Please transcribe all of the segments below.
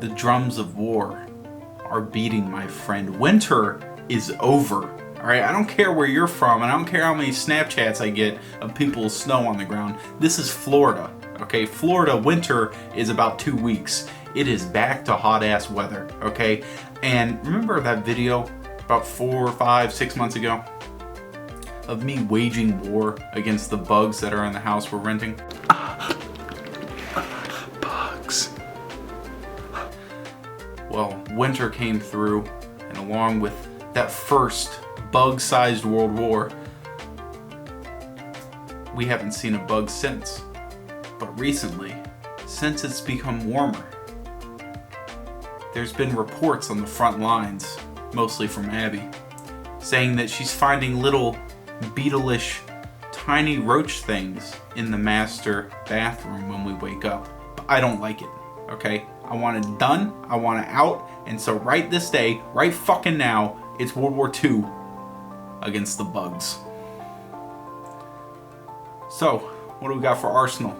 The drums of war are beating, my friend. Winter is over. Alright, I don't care where you're from, and I don't care how many Snapchats I get of people with snow on the ground. This is Florida. Okay, Florida winter is about 2 weeks. It is back to hot ass weather. Okay, and remember that video about 4, 5, 6 months ago of me waging war against the bugs that are in the house we're renting? Bugs. Well, winter came through, and along with that first bug-sized world war, we haven't seen a bug since. But recently, since it's become warmer, there's been reports on the front lines, mostly from Abby, saying that she's finding little beetle-ish tiny roach things in the master bathroom when we wake up. I don't like it, okay? I want it done, I want it out, and so right this day, right fucking now, it's World War II against the bugs. So, what do we got for Arsenal?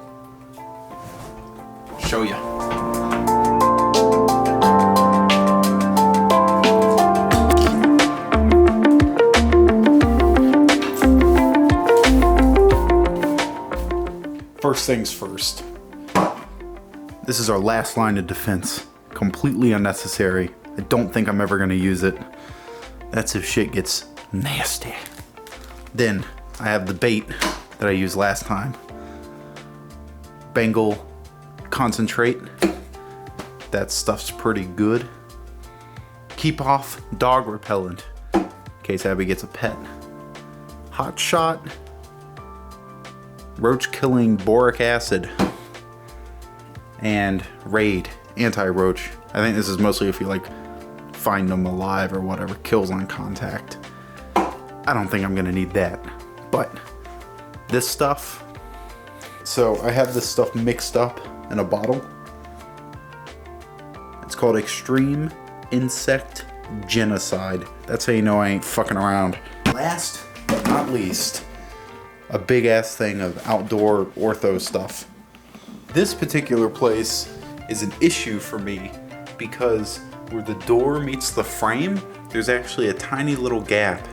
Show ya. First things first. This is our last line of defense. Completely unnecessary. I don't think I'm ever gonna use it. That's if shit gets nasty. Then I have the bait that I used last time. Bengal concentrate. That stuff's pretty good. Keep off dog repellent in case Abby gets a pet. Hot shot. Roach killing boric acid. And Raid anti-roach. I think this is mostly if you like find them alive or whatever, kills on contact. I don't think I'm gonna need that, but this stuff. So I have this stuff mixed up in a bottle. It's called Extreme Insect Genocide. That's how you know I ain't fucking around. Last but not least, a big ass thing of outdoor ortho stuff. This particular place is an issue for me because where the door meets the frame, there's actually a tiny little gap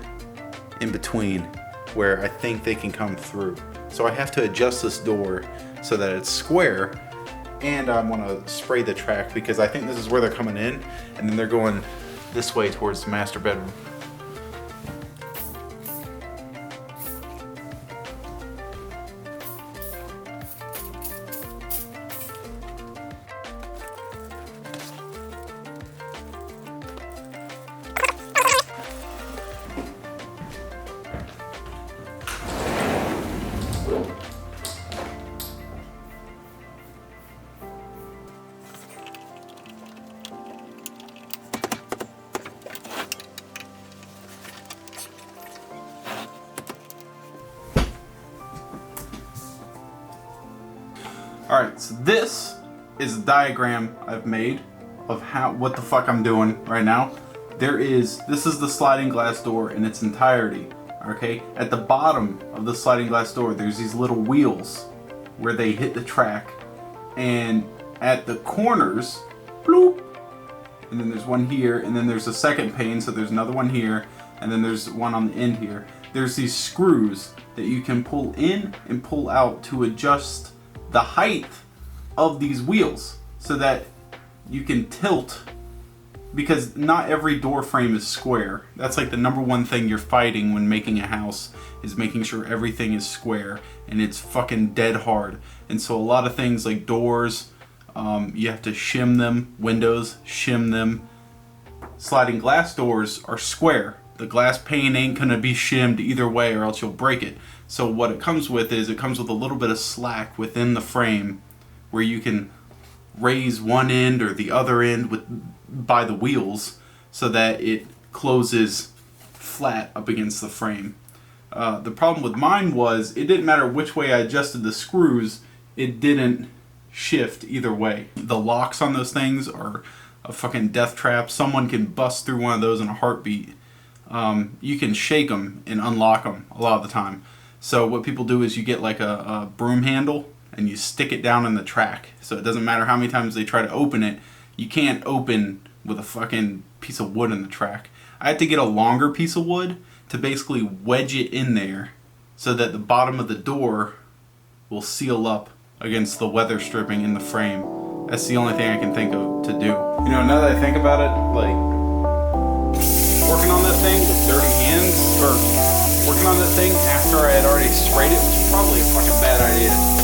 in between where I think they can come through. So I have to adjust this door so that it's square, and I want to spray the track because I think this is where they're coming in, and then they're going this way towards the master bedroom. Alright, so this is a diagram I've made of what the fuck I'm doing right now. This is the sliding glass door in its entirety, okay? At the bottom of the sliding glass door, there's these little wheels where they hit the track, and at the corners, bloop, and then there's one here, and then there's a second pane, so there's another one here, and then there's one on the end here. There's these screws that you can pull in and pull out to adjust the height of these wheels so that you can tilt, because not every door frame is square. That's like the number one thing you're fighting when making a house, is making sure everything is square, and it's fucking dead hard. And so a lot of things like doors, you have to shim them, windows, shim them. Sliding glass doors are square. The glass pane ain't gonna be shimmed either way or else you'll break it. So what it comes with is it comes with a little bit of slack within the frame where you can raise one end or the other end by the wheels so that it closes flat up against the frame. The problem with mine was it didn't matter which way I adjusted the screws, it didn't shift either way. The locks on those things are a fucking death trap. Someone can bust through one of those in a heartbeat. You can shake them and unlock them a lot of the time. So what people do is you get like a broom handle and you stick it down in the track. So it doesn't matter how many times they try to open it, you can't open with a fucking piece of wood in the track. I had to get a longer piece of wood to basically wedge it in there so that the bottom of the door will seal up against the weather stripping in the frame. That's the only thing I can think of to do. You know, now that I think about it, like, working on that thing with dirty hands, or working on that thing after I had already sprayed it was probably a fucking bad idea.